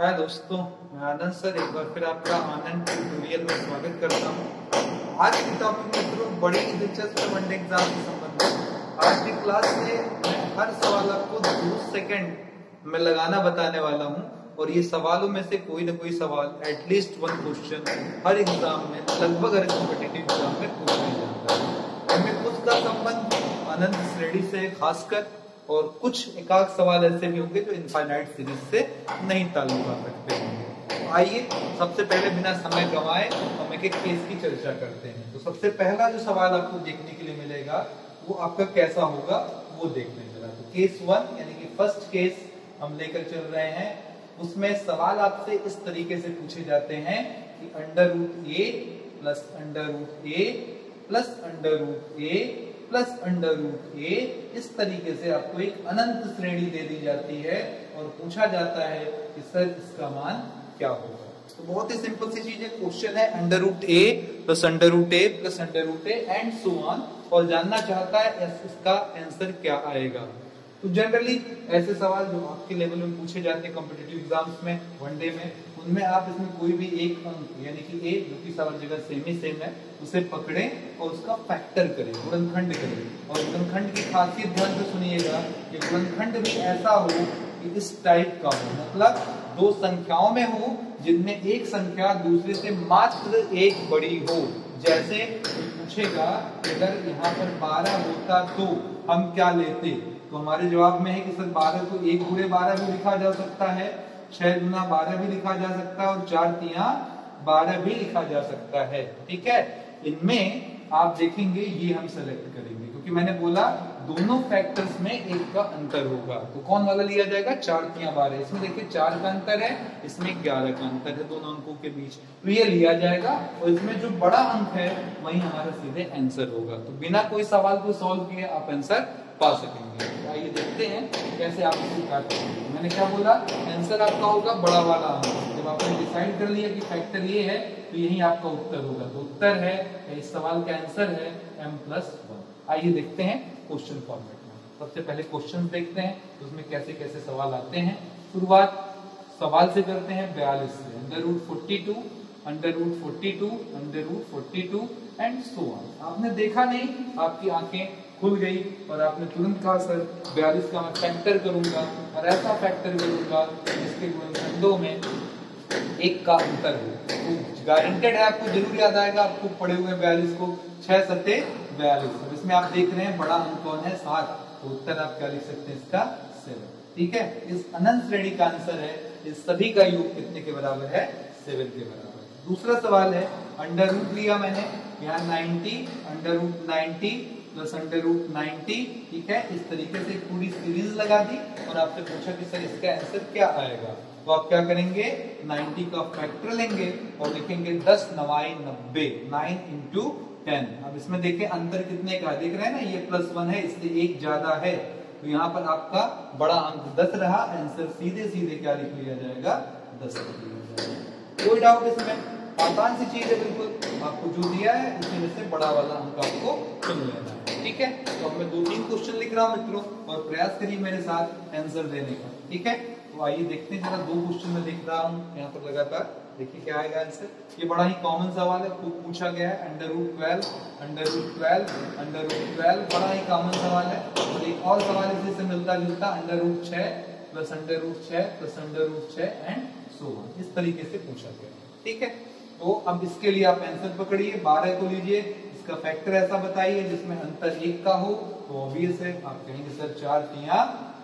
हाय दोस्तों, मैं आनंद सर एक बार फिर आपका आनंद ट्यूटोरियल में स्वागत करता हूँ। आज की टॉपिक मित्रों बड़ी ही दिलचस्प वनडे एग्जाम से संबंधित। आज की क्लास में मैं हर सवाल आपको 2 सेकंड में लगाना बताने वाला हूँ और ये सवालों में से कोई ना कोई सवाल एटलीस्ट 1 क्वेश्चन हर एग्जाम में लगभग हर कॉम्पिटिटिव एग्जाम में पूछा जाता है। इनमें कुछ का संबंध अनंत श्रेणी से खासकर और कुछ एकाध सवाल ऐसे भी होंगे जो इनफाइनाइट सीरीज से नहीं ताल्लुक रखते होंगे। तो आइए सबसे पहले बिना समय गंवाए हम एक केस की चर्चा करते हैं। तो सबसे पहला जो सवाल आपको देखने के लिए मिलेगा वो आपका कैसा होगा वो देखने मिला। तो केस 1 यानी कि फर्स्ट केस हम लेकर चल रहे हैं। उसमें सवाल आपसे इस तरीके से पूछे जाते हैं कि under root a plus under root a plus under root a plus under root ए, इस तरीके से आपको एक अनंत श्रेणी दे दी जाती है और पूछा जाता है कि सर इसका मान क्या होगा। तो बहुत ही सिंपल सी चीज है, क्वेश्चन है under root a plus under root a plus under root a and so on, और जानना चाहता है इसका आंसर क्या आएगा। तो जनरली ऐसे सवाल जो आपके लेवल में पूछे जाते हैं कॉम्पिटिटिव एग्जाम्स में वनडे में, उनमें आप इसमें कोई भी एक अंक यानी कि ए जो कि सब जगह सेम ही सेम है उसे पकड़ें और उसका फैक्टर करें, गुणनखंड करें। और गुणनखंड की खासियत ध्यान से सुनिएगा कि गुणनखंड भी ऐसा हो कि इस टाइप का हो, मतलब 2 संख्याओं में हो जिनमें एक संख्या दूसरे से मात्र 1 बड़ी हो। जैसे पूछेगा अगर यहाँ पर 12 होता तो हम क्या लेते, तो हमारे जवाब में है कि सर 12 को 1 गुणे 12 भी लिखा जा सकता है, 6 गुना 12 भी लिखा जा सकता है और 4 तिया 12 भी लिखा जा सकता है। ठीक है, इनमें आप देखेंगे ये हम सेलेक्ट करेंगे क्योंकि मैंने बोला दोनों फैक्टर्स में 1 का अंतर होगा। तो कौन वाला लिया जाएगा, 4 तिया 12। इसमें देखिए 4 का अंतर है, इसमें 11 का अंतर है दोनों अंकों के बीच, तो ये लिया जाएगा और इसमें जो बड़ा अंक है वही हमारा सीधे आंसर होगा। तो बिना कोई सवाल को सॉल्व किए आप आंसर पा सकेंगे। तो आइए देखते हैं कैसे आप इसको काटते हैं। मैंने क्या बोला, आंसर आपका होगा बड़ा वाला अंक। जब आपने डिसाइड कर लिया कि फैक्टर ये है तो यही आपका उत्तर होगा। तो उत्तर है, इस सवाल का आंसर है m+1। आइए देखते हैं क्वेश्चन फॉर्मेट में। सबसे पहले क्वेश्चन देखते हैं उसमें कैसे कैसे सवाल आते हैं। शुरुआत सवाल से करते हैं 42 से। Under root 42 under root 42 under root 42 and so on. आपने देखा नहीं, आपकी आंखें खुल गई और आपने तुरंत कहा सर 42 का मैं फैक्टर करूंगा और ऐसा फैक्टर करूंगा जिसके गुणनखंडों में 1 का अंतर हो। तो गारंटेड है आपको जरूर याद आएगा, आपको पढ़े हुए 42 को 6 सत्ते 42। और इसमें आप देख रहे हैं बड़ा अंक कौन है, 7। तो उत्तर आप क्या लिख सकते हैं इसका 7। ठीक है, इस अनंत श्रेणी का आंसर है इस सभी का योग कितने के बराबर है, 7 के बराबर। दूसरा सवाल है अंडर रूट लिया मैंने, यहाँ 90 under root 90 plus under root 90। ठीक है, इस तरीके से पूरी सीरीज लगा दी और आपसे पूछा कि सर इसका आंसर क्या आएगा। तो आप क्या करेंगे, 90 का फैक्टर लेंगे और लिखेंगे 10 9 90, 9 इंटू 10। अब इसमें देखें अंतर कितने का, देख रहे हैं ना, ये +1 है इसलिए 1 ज्यादा है। तो यहाँ पर आपका बड़ा अंक 10 रहा, आंसर सीधे सीधे क्या लिख लिया जाएगा, 10 लिख लिया जाएगा। कोई डाउट इसमें, आसान सी चीज है बिल्कुल। आपको जो दिया है उसमें से बड़ा वाला अंक आपको चुन लेना है। ठीक है, तो अब मैं 2-3 क्वेश्चन लिख रहा हूँ मित्रों और प्रयास करिए मेरे साथ आंसर देने का। ठीक है, तो आइए देखते हैं, जरा 2 क्वेश्चन में लिख रहा हूँ यहाँ पर लगातार, देखिए क्या आएगा आंसर। ये बड़ा ही कॉमन सवाल है, खूब पूछा गया है। Under root 12 under root 12 under root 12, बड़ा ही कॉमन सवाल है। और एक और सवाल इसी से मिलता जुलता, under root 6 plus under root 6 plus under root 6 and so on, इस तरीके से पूछा गया। ठीक है, तो अब इसके लिए आप आंसर पकड़िए, 12 को लीजिए, इसका फैक्टर ऐसा बताइए जिसमें अंतर 1 का हो। तो ऑब्वियस है आप कहेंगे सर 4 तिया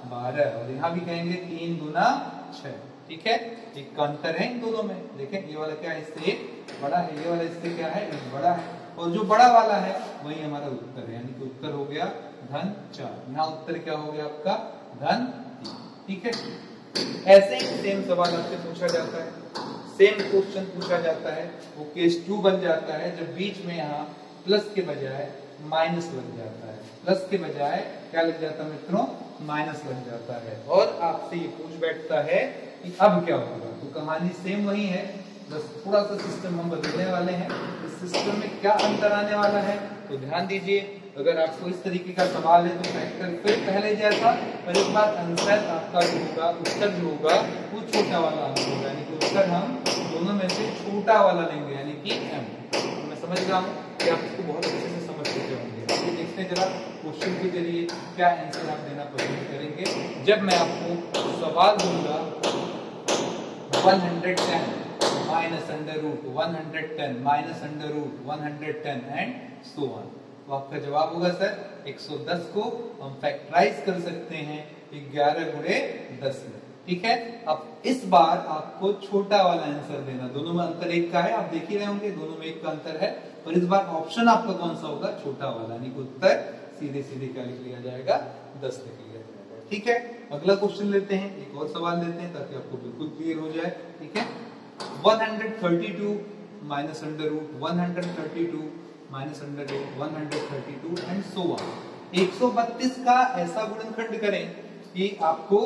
12, और यहाँ भी कहेंगे 3 गुना 6। ठीक है, 1 का अंतर है इन दोनों में। देखें ये वाला क्या है, इससे 1 बड़ा है, ये वाला इससे क्या है, 1 बड़ा है, और जो बड़ा वाला है वही हमारा उत्तर है, यानी कि उत्तर हो गया -4। यहाँ उत्तर क्या हो गया आपका, -3। ठीक है, ऐसे ही सेम सवाल आपसे पूछा जाता है, सेम क्वेश्चन पूछा जाता है, वो केस 2 बन जाता है जब बीच में यहाँ प्लस के बजाय माइनस लग जाता है। प्लस के बजाय क्या लग जाता है मित्रों, माइनस लग जाता है। और आपसे ये पूछ बैठता है कि अब क्या होगा। तो कहानी सेम वही है, बस थोड़ा सा सिस्टम हम बदलने वाले हैं। इस सिस्टम में क्या अंतर आने वाला है, तो ध्यान दीजिए। अगर आपको इस तरीके का सवाल है तो फैक्टर फिर पहले जैसा, और इस बार आंसर आपका जो होगा, उत्तर जो होगा वो छोटा वाला आंसर होगा, यानी कि उत्तर हम दोनों में से छोटा वाला लेंगे, यानी कि m। तो मैं समझ रहा हूँ कि आप इसको बहुत अच्छे से समझ चुके होंगे। आगे देखते हैं जरा क्वेश्चन के जरिए क्या आंसर आप देना पसंद करेंगे। जब मैं आपको सवाल दूंगा 110 minus under root 110 minus under root 110 and so on, तो आपका जवाब होगा सर 110 को हम फैक्टराइज कर सकते हैं 11 गुणे 10 में। ठीक है, अब इस बार आपको छोटा वाला आंसर देना, दोनों में अंतर एक का है, आप देख ही रहे होंगे दोनों में एक का अंतर है, और इस बार ऑप्शन आपका कौन सा होगा, छोटा वाला, यानी कि उत्तर सीधे सीधे क्या लिख लिया जाएगा, 10 लिख लिया जाएगा। ठीक है, अगला क्वेश्चन लेते हैं, एक और सवाल लेते हैं ताकि आपको बिल्कुल क्लियर हो जाए। ठीक है, 132 minus under root 132 minus under root 132 and so on. 132 का ऐसा गुणनखंड करें कि आपको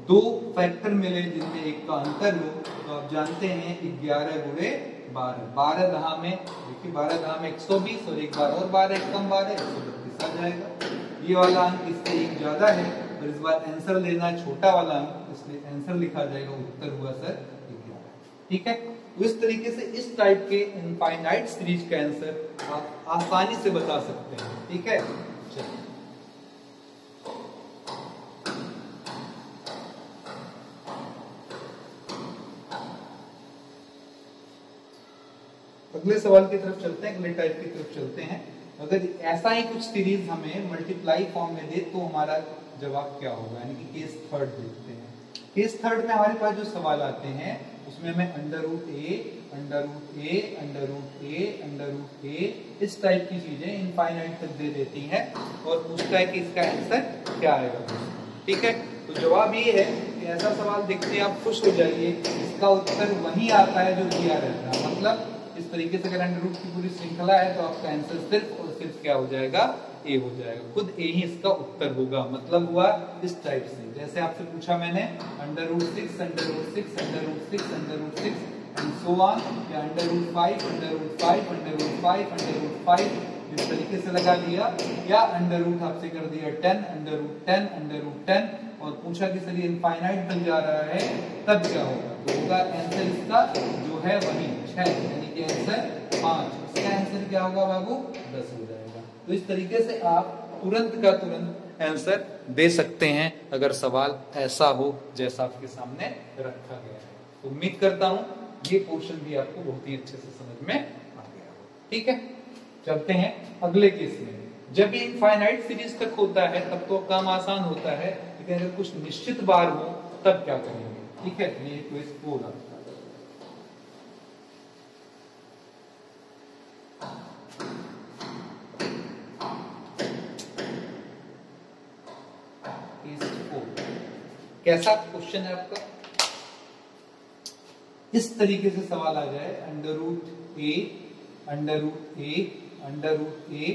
दो फैक्टर मिले जिनमें एक का अंतर हो, तो आप जानते हैं 11 गुणे 12, 12 दहा में देखिए 12 दहा में 120 और एक बार और 12 एक कम 12 132 आ जाएगा। ये वाला अंक इससे एक ज्यादा है, और इस बार आंसर लेना है छोटा वाला अंक, इसलिए आंसर लिखा जाएगा, उत्तर हुआ सर 11। ठीक है, तो इस तरीके से इस टाइप के इनफाइनाइट सीरीज का आंसर आप आसानी से बता सकते हैं। ठीक है, चलिए अगले सवाल की तरफ चलते हैं, अगले टाइप की तरफ चलते हैं। अगर ऐसा ही कुछ सीरीज हमें मल्टीप्लाई फॉर्म में दे तो हमारा जवाब क्या होगा, यानी कि केस थर्ड देखते हैं। केस थर्ड में हमारे पास जो सवाल आते हैं उसमें हमें under root A under root A under root A under root ए इस टाइप की चीजें इनफाइनाइट तक दे देती हैं और पूछता है कि इसका आंसर क्या आएगा। ठीक है, तो जवाब ये है कि ऐसा सवाल देखते ही आप खुश हो जाइए, इसका उत्तर वही आता है जो दिया रहता है। मतलब इस तरीके से अगर अंडर रूट की पूरी श्रृंखला है तो आपका आंसर सिर्फ और सिर्फ क्या हो जाएगा, ए हो जाएगा, खुद ए ही इसका उत्तर होगा। मतलब हुआ इस टाइप से, जैसे आपसे पूछा मैंने under root 6 under root 6 under root 6 under root 6 and so on, या under root 5 under root 5 under root 5 under root 5 इस तरीके से लगा लिया, या अंडर रूट आपसे कर दिया 10 अंडर रूट 10 अंडर रूट 10 और पूछा कि सर ये इनफाइनाइट बन जा रहा है तब क्या होगा, तो होगा आंसर इसका जो है वही 6, यानी कि आंसर 5। इसका आंसर क्या होगा बाबू, 10 हो जाएगा। तो इस तरीके से आप तुरंत का तुरंत आंसर दे सकते हैं अगर सवाल ऐसा हो जैसा आपके सामने रखा गया है। तो उम्मीद करता हूं ये क्वेश्चन भी आपको बहुत ही अच्छे से समझ में आ गया हो। ठीक है, चलते हैं अगले केस में। जब ये इनफाइनाइट सीरीज तक होता है तब तो काम आसान होता है, लेकिन अगर कुछ निश्चित बार हो तब क्या करेंगे। ठीक है, ये क्वेश्चन पूरा कैसा क्वेश्चन है आपका, इस तरीके से सवाल आ जाए under root A under root A under root ए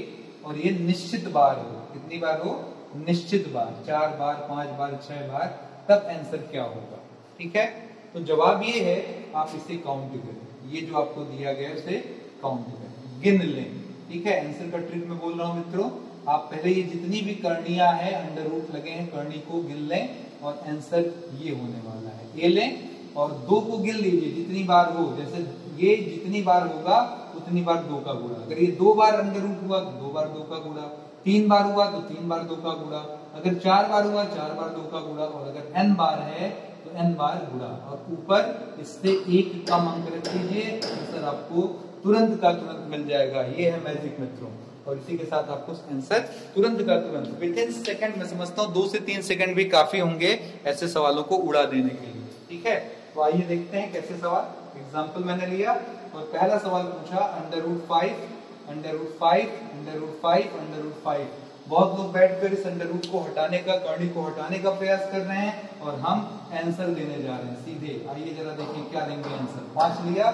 और ये निश्चित बार हो, कितनी बार हो, निश्चित बार, 4 बार 5 बार 6 बार, तब आंसर क्या होगा। ठीक है, तो जवाब ये है आप इसे काउंट करें, ये जो आपको दिया गया उसे काउंट करें, गिन लें। ठीक है, आंसर का ट्रिक में बोल रहा हूं मित्रों, आप पहले ये जितनी भी कर्णियां हैं अंडर रूट लगे हैं कर्णी को गिन लें और आंसर ये होने वाला है, ए लें और 2 को गिन लीजिए जितनी बार हो, जैसे ये जितनी बार होगा उतनी बार 2 का गुणा, अगर ये 2 बार अंडर रूट हुआ तो 2 बार 2 का गुणा, 3 बार हुआ तो 3 बार 2 का गुणा, अगर 4 बार हुआ 4 बार 2 का गुणा, और अगर n बार है तो n बार गुणा, और ऊपर इससे एक कम अंक रख दीजिए, आंसर आपको तुरंत का तुरंत मिल जाएगा। ये है मैजिक मित्रों, और इसी के साथ आपको आंसर तुरंत का तुरंत विद इन सेकंड, मैं समझता हूँ 2 से 3 सेकंड भी काफी होंगे ऐसे सवालों को उड़ा देने के लिए। ठीक है, तो आइए देखते हैं कैसे सवाल। एग्जांपल मैंने लिया और पहला सवाल पूछा under root 5 under root 5 under root 5 under root 5। बहुत लोग बैठकर इस अंडर रूट को हटाने का, कर्णी को हटाने का प्रयास कर रहे हैं और हम आंसर लेने जा रहे हैं सीधे। आइए जरा देखिए क्या लेंगे आंसर। 5 लिया,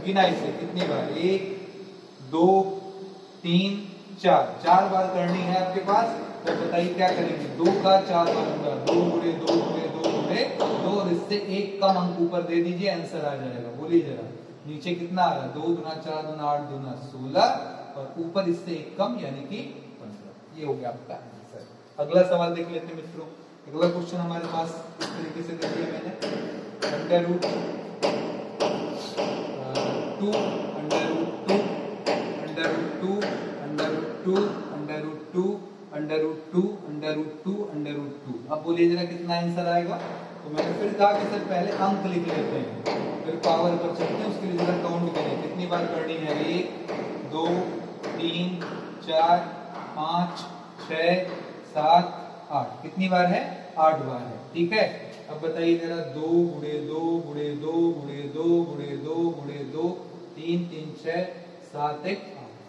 गिनाई से कितनी बार, 1 2 3 4, 4 बार करनी है आपके पास, तो बताइए क्या करेंगे, 2 का 4 बार होगा, 2 गुणे 2 गुणे 2 गुणे 2 और इससे एक कम अंक ऊपर दे दीजिए, आंसर आ जाएगा। बोलिए जरा नीचे कितना आ रहा है, 2 दूना 4 दूना 8 दूना 16 और ऊपर इससे एक कम यानी कि 15। ये हो गया आपका आंसर। अगला सवाल देख लेते हैं मित्रों। अगला क्वेश्चन हमारे पास इस तरीके से दे दिया मैंने, under root 2 under root 2 under root 2 under root 2 under root 2 under root 2 under root 2 under root 2। अब बोलिए जरा कितना आंसर आएगा। तो मैंने फिर कहा कि सर पहले अंक लिख लेते हैं, फिर पावर पर चलते हैं, उसके लिए जरा काउंट करें कितनी बार करनी है। 1 2 3 4 5 6 7 8, कितनी बार है? 8 बार है। ठीक है, अब बताइए जरा 2 गुणे 2 गुणे 2 गुणे 2 गुणे 2 गुणे 2 3 3 6 7 1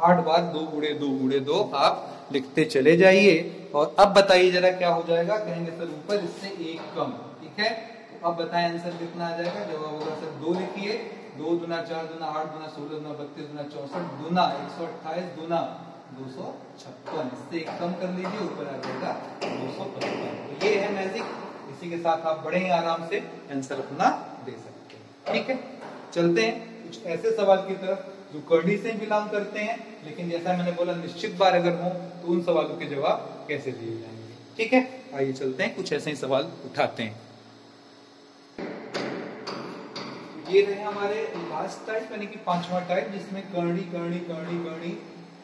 8 बार 2 गुणे 2 गुणे 2 आप लिखते चले जाइए। और अब बताइए जरा क्या हो जाएगा। कहेंगे सर ऊपर इससे 1 कम। ठीक है, तो अब बताएं आंसर कितना आ जाएगा। जवाब होगा सर 2 लिखिए, 2 दूना 4 दूना 8 दूना 16 दूना 32 दूना 64 दूना 128 दूना 256। इससे 1 कम कर लीजिए, ऊपर आ जाएगा 255। तो ये है मैजिक, इसी के साथ आप बड़े ही आराम से आंसर अपना दे सकते हैं। ठीक है, चलते हैं कुछ ऐसे सवाल की तरफ जो करनी से बिलोंग करते हैं, लेकिन जैसा मैंने बोला निश्चित बार अगर हो तो उन सवालों के जवाब कैसे दिए जाएंगे। ठीक है, आइए चलते हैं कुछ ऐसे ही सवाल उठाते हैं। ये रहे हमारे लास्ट टाइप, यानी कि 5वां टाइप, जिसमें करनी करनी करनी करनी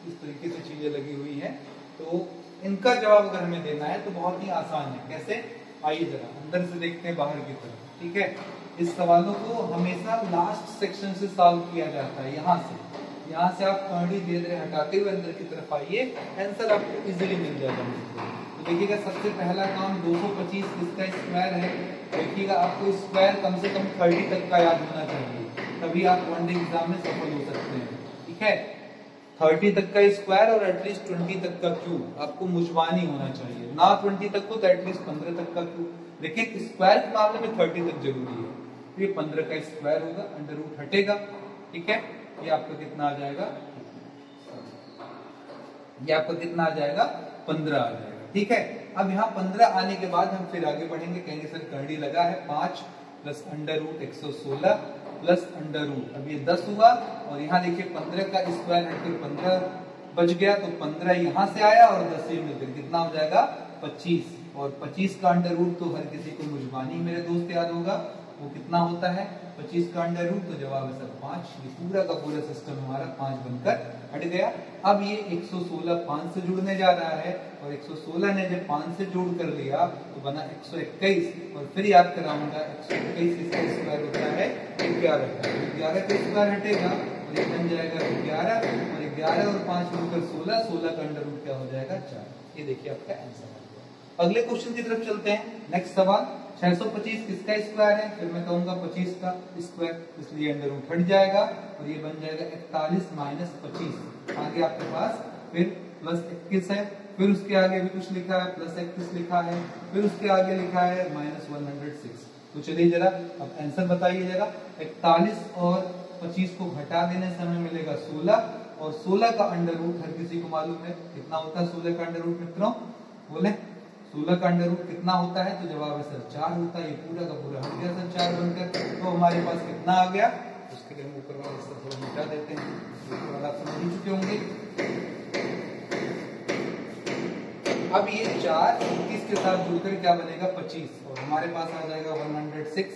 इस तरीके से चीजें लगी हुई हैं। तो इनका जवाब अगर हमें देना है तो बहुत ही आसान है। कैसे? आइए जरा अंदर से देखते हैं बाहर की तरफ। ठीक है, इस सवालों को हमेशा लास्ट सेक्शन से सॉल्व किया जाता है। यहाँ से आप करनी धीरे धीरे हटाते हुए अंदर की तरफ आइए, आंसर आपको इजीली मिल जाएगा। तो देखिएगा सबसे पहला काम 225 किसका स्क्वायर है। देखिएगा आपको स्क्वायर कम से कम 30 तक का याद होना चाहिए, तभी आप वन डे एग्जाम में सफल हो सकते हैं। ठीक है, 30 तक का स्क्वायर और एटलीस्ट 20 तक का क्यूब आपको मुजबानी होना चाहिए। ना 20 तक हो तो एटलीस्ट 15 तक का क्यूब, लेकिन स्क्वायर के मामले में 30 तक जरूरी है। तो ये 15 का स्क्वायर होगा, अंडर रूट हटेगा। ठीक है, ये आपका कितना आ जाएगा? ये आपका कितना आ जाएगा? 15 आ जाएगा। ठीक है, अब यहाँ 15 आने के बाद हम फिर आगे बढ़ेंगे। कहेंगे सर करनी लगा है 5 plus under root 116 plus under root, अब ये 10 हुआ। और यहाँ देखिए 15 का स्क्वायर हटकर 15 बच गया, तो 15 यहाँ से आया और 10 ये मिलकर कितना हो जाएगा? 25। और 25 का अंडर रूट तो हर किसी को मुजबानी मेरे दोस्त याद होगा, वो कितना होता है? 25 का अंडर रूट, तो जवाब है सर 5। ये पूरा का पूरा सिस्टम हमारा 5 बनकर हट गया। अब ये 116 5 से जुड़ने जा रहा है, और 116 ने जब 5 से जोड़ कर लिया तो बना 121। और फिर याद कराऊंगा 121 इसका स्क्वायर होता है 11 का, 11 का स्क्वायर हटेगा और ये बन जाएगा 11, और 11 और 5 मिलकर 16, 16 का अंडर रूट क्या हो जाएगा? 4। ये देखिए आपका आंसर आ गया। अगले क्वेश्चन की तरफ चलते हैं। नेक्स्ट सवाल 625 किसका स्क्वायर है? फिर मैं कहूंगा 25 का स्क्वायर, इसलिए अंडर रूट हट जाएगा और ये बन जाएगा 41 माइनस 25। आगे आपके पास फिर प्लस 21 है, फिर उसके आगे भी कुछ लिखा है, प्लस 31 लिखा है, फिर उसके आगे लिखा है माइनस 106। तो चलिए जरा अब आंसर बताइए जरा। 41 और 25 को घटा देने से हमें मिलेगा 16, और 16 का अंडर रूट हर किसी को मालूम है कितना होता है। 16 का अंडर रूट मित्रों बोले, 16 का अंडर रूट कितना होता है? तो जवाब है सर 4 होता है। ये पूरा का पूरा हट गया सर 4 बनकर। तो हमारे पास कितना आ गया? उसके लिए हम ऊपर वाला हिस्सा थोड़ा मिटा देते हैं, आप समझ ही चुके होंगे। अब ये 4 21 के साथ जुड़कर क्या बनेगा? 25, और हमारे पास आ जाएगा 106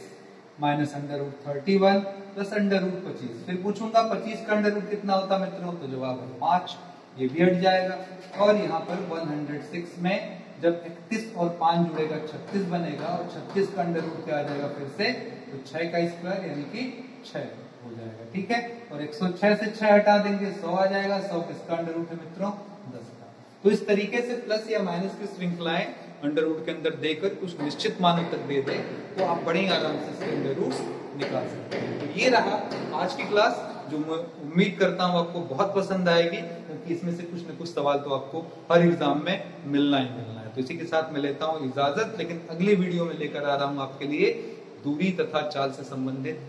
minus under root 31 plus under root 25। फिर पूछूंगा 25 का अंडर रूट कितना होता मित्रों? तो जवाब है 5, ये भी हट जाएगा। और यहाँ पर 106 में जब 31 और 5 जुड़ेगा 36 बनेगा, और 36 का अंडर रूट क्या आ जाएगा फिर से? तो 6 का स्क्वायर यानी कि 6 हो जाएगा। ठीक है, और 106 से 6 हटा देंगे 100 आ जाएगा। 100 किसका अंडर रूट है मित्रों? 10 का। तो इस तरीके से प्लस या माइनस की श्रृंखलाएं अंडर रूट के अंदर देकर कुछ निश्चित मानों तक दे दे तो आप बड़े आराम से इसके अंडर रूट निकाल सकते हैं। तो ये रहा आज की क्लास, जो मैं उम्मीद करता हूँ आपको बहुत पसंद आएगी, क्योंकि इसमें से कुछ न कुछ सवाल तो आपको हर एग्जाम में मिलना ही मिलना है। तो इसी के साथ मैं लेता हूँ इजाजत, लेकिन अगली वीडियो में लेकर आ रहा हूँ आपके लिए दूरी तथा चाल से संबंधित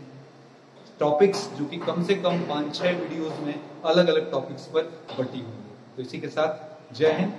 टॉपिक्स, जो कि कम से कम 5-6 वीडियोस में अलग अलग टॉपिक्स पर बटी होंगी। तो इसी के साथ जय हिंद।